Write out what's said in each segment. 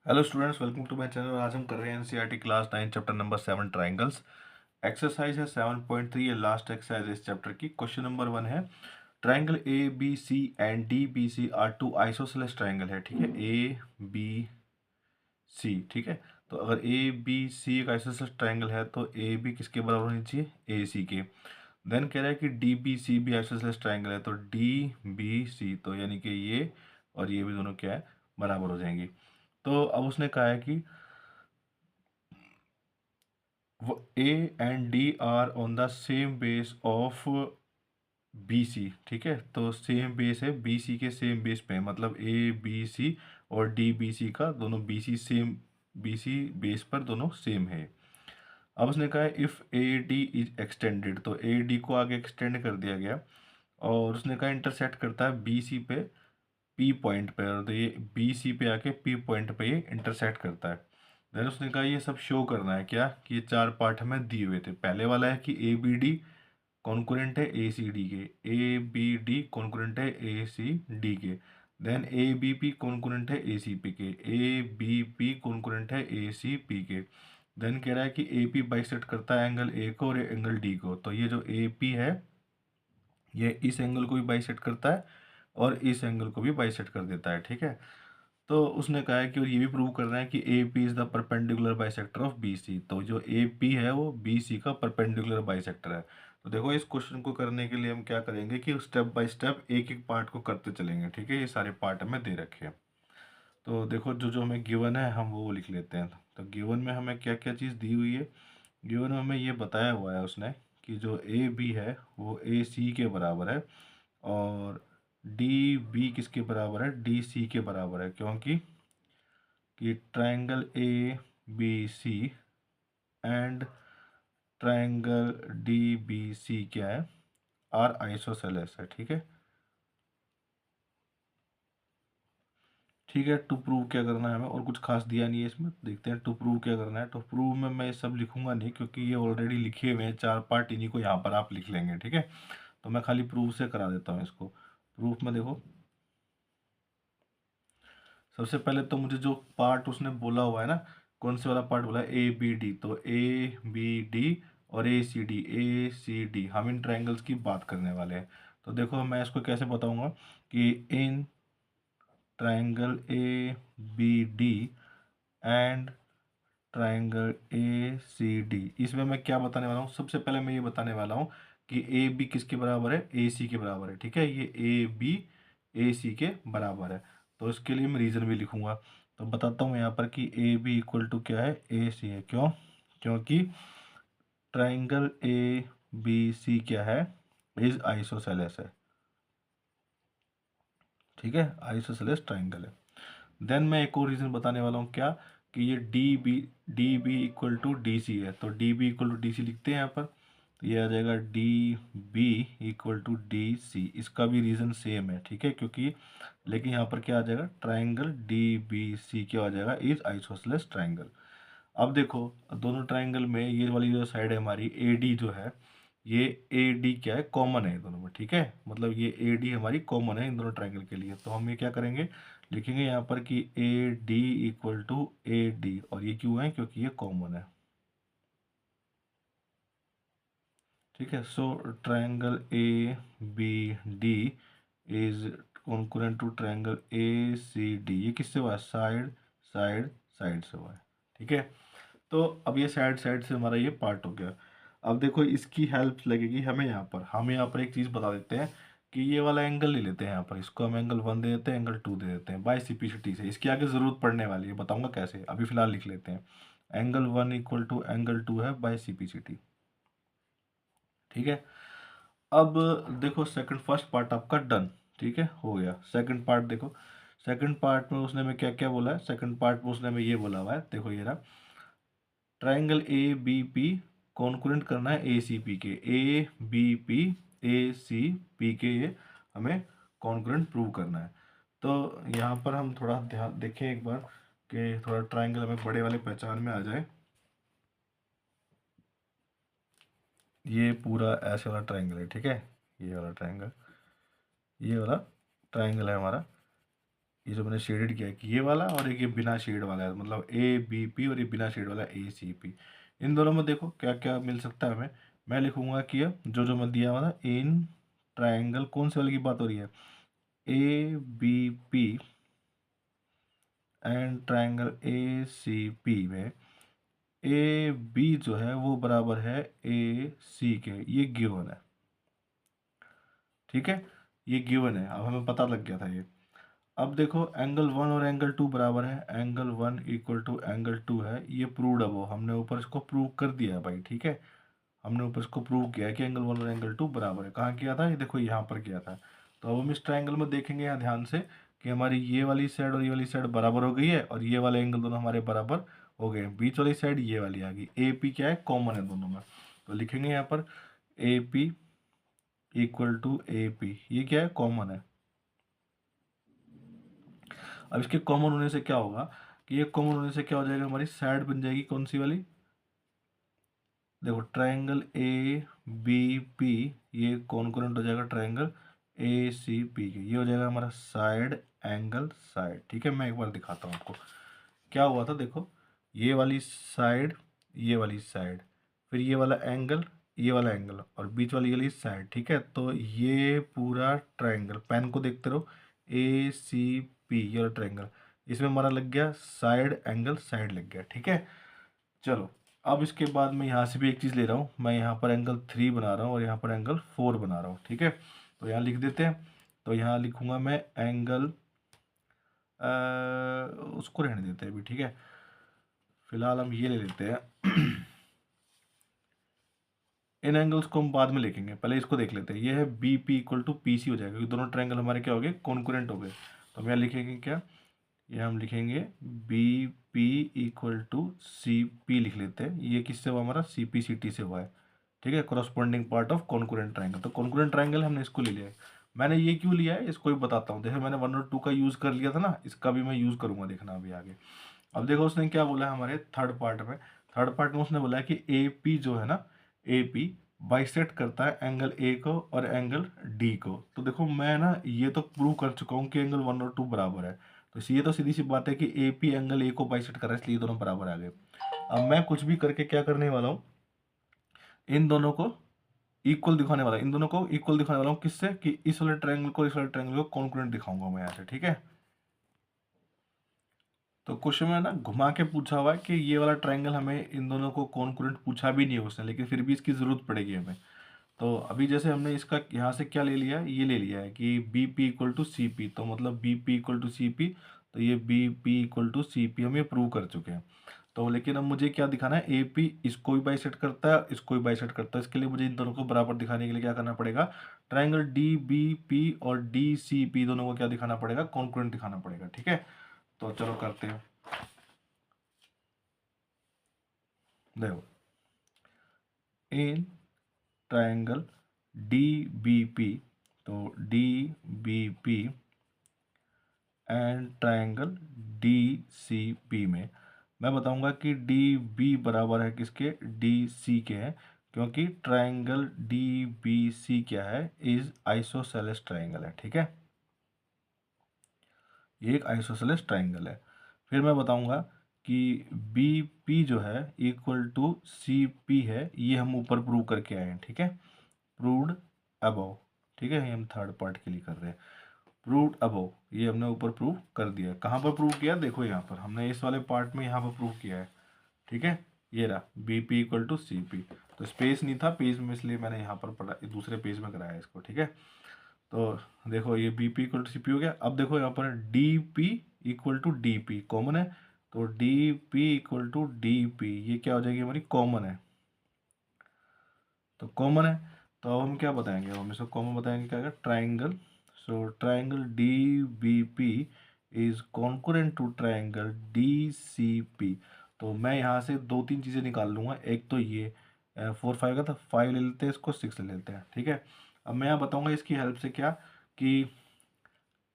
Hello students, welcome to my channel. आज हम कर रहे हैं NCERT class 9 chapter number 7 triangles. Exercise है 7.3। ये लास्ट एक्सरसाइज इस चैप्टर की। क्वेश्चन नंबर 1 है, triangle A B C and D B C are two isosceles triangle है। ठीक है, ए बी सी। ठीक है, तो अगर ए बी सी एक आइसोसेलेस ट्राइंगल है तो ए बी किसके बराबर होनी चाहिए? ए सी के। देन कह रहा है कि डी बी सी भी आइसोसेलेस ट्राइंगल है, तो डी बी सी, तो यानी कि ये और ये भी दोनों क्या है, बराबर हो जाएंगी। तो अब उसने कहा है कि A and D are on the same base of B C. ठीक है, तो सेम बेस है बी सी के, सेम बेस पे है, मतलब ए बी सी और डी बी सी का दोनों B C same, B C base पर दोनों सेम है। अब उसने कहा है if A D is extended, तो ए डी को आगे एक्सटेंड कर दिया गया और उसने कहा इंटरसेक्ट करता है बी सी पे पी पॉइंट पे, और तो ये बी सी पे आके पी पॉइंट पे ये इंटरसेक्ट करता है। देन उसने कहा ये सब शो करना है क्या, कि ये चार पार्ट हमें दिए हुए थे। पहले वाला है कि ए बी डी कॉन्कुरेंट है ए सी डी के, ए बी डी कॉन्कुरेंट है ए सी डी के। Then A B P concurrent है ए सी पी के, ए बी पी कॉन्कुरेंट है ए सी पी के। देन कह रहा है कि ए पी बाइसेक्ट करता है एंगल ए को और एंगल डी को, तो ये जो ए पी है ये इस एंगल को भी बाइसेक्ट करता है और इस एंगल को भी बाइसेक्ट कर देता है। ठीक है, तो उसने कहा है कि और ये भी प्रूव करना है कि A P is the perpendicular bisector of B C, तो जो ए पी है वो बी सी का परपेंडिकुलर बाइसेक्टर है। तो देखो इस क्वेश्चन को करने के लिए हम क्या करेंगे कि स्टेप बाय स्टेप एक एक पार्ट को करते चलेंगे। ठीक है, ये सारे पार्ट हमें दे रखे हैं। तो देखो जो जो हमें गिवन है हम वो लिख लेते हैं। तो गिवन में हमें क्या क्या चीज़ दी हुई है, गिवन में हमें ये बताया हुआ है उसने कि जो ए बी है वो ए सी के बराबर है और डी बी किसके बराबर है? डी सी के बराबर है, क्योंकि कि triangle A B C and triangle D B C क्या है? आर आइसोसेलेस है। ठीक है, ठीक है। टू प्रूव क्या करना है हमें, और कुछ खास दिया नहीं है इसमें। देखते हैं टू प्रूव क्या करना है। तो प्रूव में मैं ये सब लिखूंगा नहीं, क्योंकि ये ऑलरेडी लिखे हुए हैं चार पार्ट, इन्हीं को यहाँ पर आप लिख लेंगे। ठीक है, तो मैं खाली प्रूव से करा देता हूँ इसको। प्रूफ में देखो, सबसे पहले तो मुझे जो पार्ट उसने बोला हुआ है ना, कौन से वाला पार्ट बोला है? ए बी डी, तो ए बी डी और ए सी डी, हम इन ट्रायंगल्स की बात करने वाले हैं। तो देखो मैं इसको कैसे बताऊंगा कि इन triangle A B D and triangle A C D, इसमें मैं क्या बताने वाला हूँ? सबसे पहले मैं ये बताने वाला हूँ कि ए बी किसके बराबर है? ए सी के बराबर है। ठीक है, ये ए बी ए सी के बराबर है, तो इसके लिए मैं रीज़न भी लिखूंगा। तो बताता हूँ यहाँ पर कि ए बी इक्वल टू क्या है? ए सी है। क्यों? क्योंकि ट्राइंगल ए बी सी क्या है? इज आइसोसेलेस है। ठीक है, आइसोसेलेस ट्राइंगल है। देन मैं एक और रीज़न बताने वाला हूँ, क्या? कि ये D B equal to D C है, तो D B equal to D C लिखते हैं यहाँ पर। तो ये आ जाएगा D B equal to D C. इसका भी रीज़न सेम है। ठीक है, क्योंकि लेकिन यहाँ पर क्या आ जाएगा? ट्राइंगल डी बी सी क्या आ जाएगा? Is isosceles triangle. अब देखो दोनों ट्राइंगल में ये वाली जो साइड है हमारी ए डी जो है, ये ए डी क्या है? कॉमन है दोनों में। ठीक है, मतलब ये ए डी हमारी कॉमन है इन दोनों ट्राइंगल के लिए। तो हम ये क्या करेंगे, लिखेंगे यहाँ पर कि A D equal to A D, और ये क्यों है? क्योंकि ये कॉमन है। ठीक है, so triangle A B D is concurrent to triangle A C D. ये किससे हुआ है? साइड साइड साइड से हुआ है। ठीक है, तो अब ये साइड साइड से हमारा ये पार्ट हो गया। अब देखो इसकी हेल्प लगेगी हमें यहाँ पर। हम यहाँ पर एक चीज़ बता देते हैं कि ये वाला एंगल ले लेते हैं यहाँ पर, इसको हम एंगल 1 दे देते हैं, एंगल 2 दे देते हैं बाय सिपिसिटी से। इसकी आगे ज़रूरत पड़ने वाली है, बताऊंगा कैसे, अभी फिलहाल लिख लेते हैं। एंगल 1 इक्वल टू एंगल 2 है बाय सिपिसिटी। ठीक है, अब देखो सेकंड, फर्स्ट पार्ट आपका डन। ठीक है, हो गया। सेकंड पार्ट देखो, सेकंड पार्ट में उसने में क्या क्या बोला है? सेकंड पार्ट में उसने में ये बोला हुआ है, देखो ये रहा, triangle A B P concurrent करना है ए सी पी के, A B P A C P के, ये हमें कॉन्कुरेंट प्रूव करना है। तो यहाँ पर हम थोड़ा ध्यान देखें एक बार कि थोड़ा ट्राइंगल हमें बड़े वाले पहचान में आ जाए। ये पूरा ऐसे वाला ट्राइंगल है। ठीक है, ये वाला ट्राइंगल, ये वाला ट्राइंगल है हमारा। ये जो मैंने शेडेड किया है कि ये वाला, और एक ये बिना शेड वाला है, मतलब ए बी पी, और ये बिना शेड वाला ए सी पी। इन दोनों में देखो क्या क्या मिल सकता है हमें। मैं लिखूंगा कि ये जो मैं दिया हुआ था, इन ट्राइंगल, कौन से वाले की बात हो रही है, A B P and triangle A C P में ए बी जो है वो बराबर है ए सी के, ये गिवन है। ठीक है, ये गिवन है, अब हमें पता लग गया था ये। अब देखो एंगल 1 और एंगल 2 बराबर है, एंगल 1 इक्वल टू एंगल 2 है, ये प्रूव्ड अब हमने ऊपर इसको प्रूव कर दिया है भाई। ठीक है, हमने ऊपर इसको प्रूव किया है कि एंगल 1 और एंगल 2 बराबर है। कहाँ किया था, ये देखो यहाँ पर किया था। तो अब हम इस ट्राइंगल में देखेंगे यहाँ ध्यान से कि हमारी ये वाली साइड और ये वाली साइड बराबर हो गई है, और ये वाले एंगल दोनों हमारे बराबर हो गए। बीच वाली साइड ये वाली आ गई, ए पी क्या है, कॉमन है दोनों में। तो लिखेंगे यहाँ पर A P equal to A P, ये क्या है, कॉमन है। अब इसके कॉमन होने से क्या होगा कि ये कॉमन होने से क्या हो जाएगा, हमारी साइड बन जाएगी कौन सी वाली, देखो ट्राइंगल ए बी पी, ये कॉन्करेंट हो जाएगा ट्राइंगल ए सी पी के, ये हो जाएगा हमारा साइड एंगल साइड। ठीक है, मैं एक बार दिखाता हूँ आपको क्या हुआ था। देखो ये वाली साइड, ये वाली साइड, फिर ये वाला एंगल, ये वाला एंगल, और बीच वाली वाली साइड। ठीक है, तो ये पूरा ट्राइंगल, पेन को देखते रहो, ए सी पी, ये वाला ट्राइंगल, इसमें हमारा लग गया साइड एंगल साइड लग गया। ठीक है, चलो अब इसके बाद मैं यहाँ से भी एक चीज़ ले रहा हूँ, मैं यहाँ पर एंगल 3 बना रहा हूँ और यहाँ पर एंगल 4 बना रहा हूँ। ठीक है, तो यहाँ लिख देते हैं। तो यहाँ लिखूंगा मैं एंगल, उसको रहने देते हैं अभी। ठीक है, फिलहाल हम ये ले लेते हैं। इन एंगल्स को हम बाद में लिखेंगे, पहले इसको देख लेते हैं। ये है B P equal to P C हो जाएगा, क्योंकि दोनों ट्रायंगल हमारे क्या हो गए, कॉन्कुरेंट हो गए। तो हम यहाँ लिखेंगे क्या, ये हम लिखेंगे B P equal to C P लिख लेते हैं। ये किससे हुआ, हमारा सी पी सी टी से हुआ है। ठीक है, corresponding part of concurrent triangle. तो कॉन्कुरेंट ट्रायंगल हमने इसको ले लिया है। मैंने ये क्यों लिया है इसको भी बताता हूँ। देखो मैंने 1 और 2 का यूज़ कर लिया था ना, इसका भी मैं यूज़ करूँगा, देखना अभी आगे। अब देखो उसने क्या बोला है हमारे थर्ड पार्ट में, थर्ड पार्ट में उसने बोला है कि ए पी जो है ना, ए पी बाइसेक्ट करता है एंगल ए को और एंगल डी को। तो देखो मैं ना ये तो प्रूव कर चुका हूँ कि एंगल 1 और 2 बराबर है। तो ये तो सीधी सी बात है कि ए पी एंगल ए को बाइसेक्ट कर रहा है, इसलिए दोनों बराबर आ गए। अब मैं कुछ भी करके क्या करने वाला हूँ, इन दोनों को इक्वल दिखाने वाला, इन दोनों को इक्वल दिखाने वाला हूँ। किससे, कि इस वाले ट्रायंगल को इस वाले ट्रायंगल को कॉन्कुरेंट दिखाऊंगा मैं यहाँ से। ठीक है, तो क्वेश्चन में ना घुमा के पूछा हुआ है कि ये वाला ट्रायंगल, हमें इन दोनों को कॉन्कुरेंट पूछा भी नहीं है उसने, लेकिन फिर भी इसकी ज़रूरत पड़ेगी हमें। तो अभी जैसे हमने इसका यहाँ से क्या ले लिया है, ये ले लिया है कि B P equal to C P, तो मतलब B P equal to C P, तो ये B P equal to C P हम ये प्रूव कर चुके हैं। तो लेकिन अब मुझे क्या दिखाना है, ए पी इसको भी बाइसेक्ट करता है, इसको भी बाइसेक्ट करता है। इसके लिए मुझे इन दोनों को बराबर दिखाने के लिए क्या करना पड़ेगा, ट्राइंगल डी बी पी और डी सी पी दोनों को क्या दिखाना पड़ेगा, कॉन्कुरेंट दिखाना पड़ेगा। ठीक है, तो चलो करते हैं। देखो इन ट्राइंगल डी बी पी, तो D B P and triangle D C P में मैं बताऊंगा कि डी बी बराबर है किसके, डी सी के है, क्योंकि ट्राइंगल डी बी सी क्या है, इज आइसोसेलेस ट्राइंगल है। ठीक है, ये एक आइसोसेलेस ट्राइंगल है। फिर मैं बताऊंगा कि बी पी जो है इक्वल टू सी पी है, ये हम ऊपर प्रूव करके आए हैं। ठीक है, प्रूव्ड अबव। ठीक है, ये हम थर्ड पार्ट के लिए कर रहे हैं, प्रूव्ड अबव, ये हमने ऊपर प्रूव कर दिया। कहाँ पर प्रूव किया, देखो यहाँ पर हमने इस वाले पार्ट में यहाँ पर प्रूव किया है। ठीक है, ये रहा B P equal to C P. तो स्पेस नहीं था पेज में, इसलिए मैंने यहाँ पर पढ़ा, दूसरे पेज में कराया इसको। ठीक है, तो देखो ये B P equal to C P हो गया। अब देखो यहाँ पर D P equal to D P common है, तो D P equal to D P ये क्या हो जाएगी हमारी, कॉमन है। तो कॉमन है, तो अब हम क्या बताएंगे, अब हम इसको कॉमन बताएंगे क्या, triangle, so triangle D B P is concurrent to triangle D C P. तो मैं यहाँ से दो तीन चीज़ें निकाल लूँगा, एक तो ये 4 5 का था, 5 ले लेते हैं, इसको 6 ले लेते हैं। ठीक है, अब मैं यहाँ बताऊँगा इसकी हेल्प से क्या, कि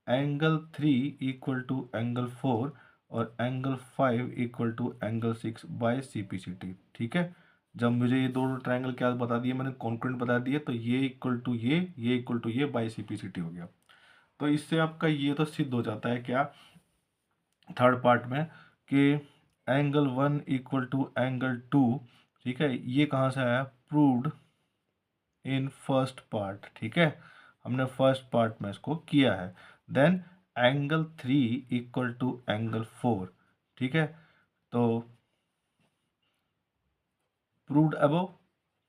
एंगल 3 इक्वल टू एंगल 4 और angle 5 equal to angle 6 by C P C T. ठीक है, जब मुझे ये दोनों ट्रायंगल क्या बता दिए, मैंने कॉन्कुरेंट बता दिए, तो ये इक्वल टू ये इक्वल टू ये by C P C T हो गया। तो इससे आपका ये तो सिद्ध हो जाता है क्या, थर्ड पार्ट में, कि एंगल 1 इक्वल टू एंगल 2, ठीक है, ये कहाँ से आया, प्रूव्ड इन फर्स्ट पार्ट, ठीक है, हमने फर्स्ट पार्ट में इसको किया है। Then angle 3 equal to angle 4, ठीक है, तो प्रूव्ड अबव,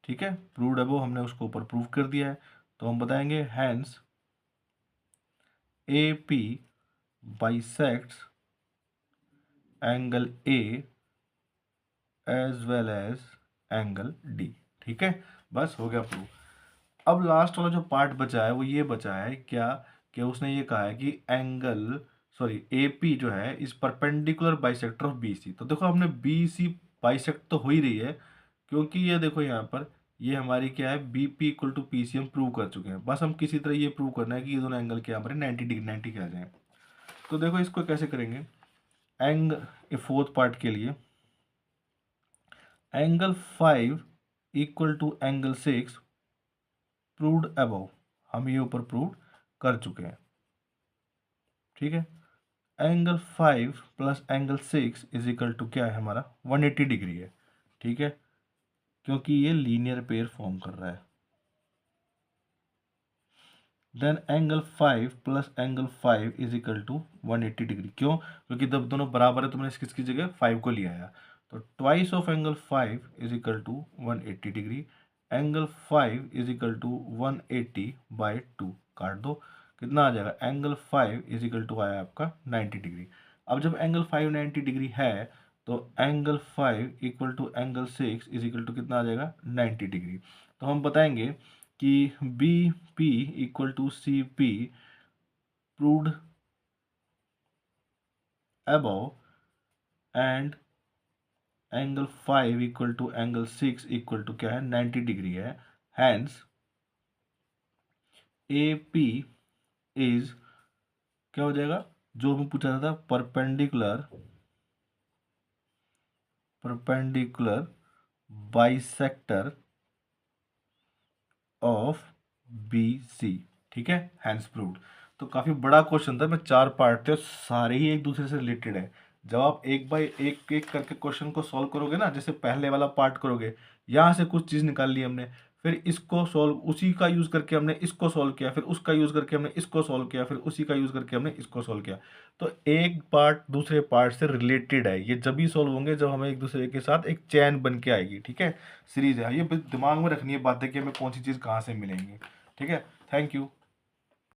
ठीक है, प्रूव्ड अबव हमने उसको ऊपर प्रूव कर दिया है। तो हम बताएंगे hence A P bisects angle A as well as angle D, ठीक है, बस हो गया प्रूव। अब लास्ट वाला जो पार्ट बचा है वो ये बचा है क्या, कि उसने ये कहा है कि एंगल सॉरी ए पी जो है is perpendicular bisector of B C. तो देखो हमने बी सी बाइसेक्ट तो हो ही रही है, क्योंकि ये देखो यहाँ पर ये हमारी क्या है, B P equal to P C हम प्रूव कर चुके हैं। बस हम किसी तरह ये प्रूव करना है कि ये दोनों एंगल क्या हमारे 90 डिग्री 90 के आ जाए। तो देखो इसको कैसे करेंगे, फोर्थ पार्ट के लिए angle 5 equal to angle 6 proved above, हम ये ऊपर प्रूव कर चुके हैं, ठीक है। Angle 5 plus angle 6 is equal to क्या है हमारा 180 डिग्री है, ठीक है, क्योंकि ये लीनियर पेयर फॉर्म कर रहा है। Then angle 5 plus angle 5 is equal to 180 degree, क्यों, क्योंकि जब दोनों बराबर है तो मैंने किसकी जगह 5 को लिया है। तो twice of angle 5 is equal to 180 degree, angle 5 is equal to 180 by 2, काट दो, कितना आ जाएगा, एंगल 5 इज इक्वल टू आया आपका 90 डिग्री। अब जब एंगल 5 90 डिग्री है तो angle 5 equal to angle 6 is equal to कितना आ जाएगा 90 डिग्री। तो हम बताएंगे कि B P equal to C P proved above and angle 5 equal to angle 6 equal to क्या है 90 डिग्री है। हैंस ए पी इज क्या हो जाएगा, जो हमें पूछा था perpendicular bisector of B C, ठीक है, हैंस प्रूव्ड। तो काफ़ी बड़ा क्वेश्चन था, मैं 4 पार्ट थे और सारे ही एक दूसरे से रिलेटेड है। जब आप एक बाय एक एक करके क्वेश्चन को सॉल्व करोगे ना, जैसे पहले वाला पार्ट करोगे, यहाँ से कुछ चीज़ निकाल ली हमने, फिर इसको सॉल्व उसी का यूज़ करके हमने इसको सॉल्व किया, फिर उसका यूज़ करके हमने इसको सॉल्व किया, फिर उसी का यूज़ करके हमने इसको सॉल्व किया। तो एक पार्ट दूसरे पार्ट से रिलेटेड है, ये जब भी सॉल्व होंगे जब हमें एक दूसरे के साथ एक चैन बन के आएगी, ठीक है, सीरीज है। ये दिमाग में रखनी है बातें कि हमें कौन सी चीज़ कहाँ से मिलेंगी, ठीक है। Thank you.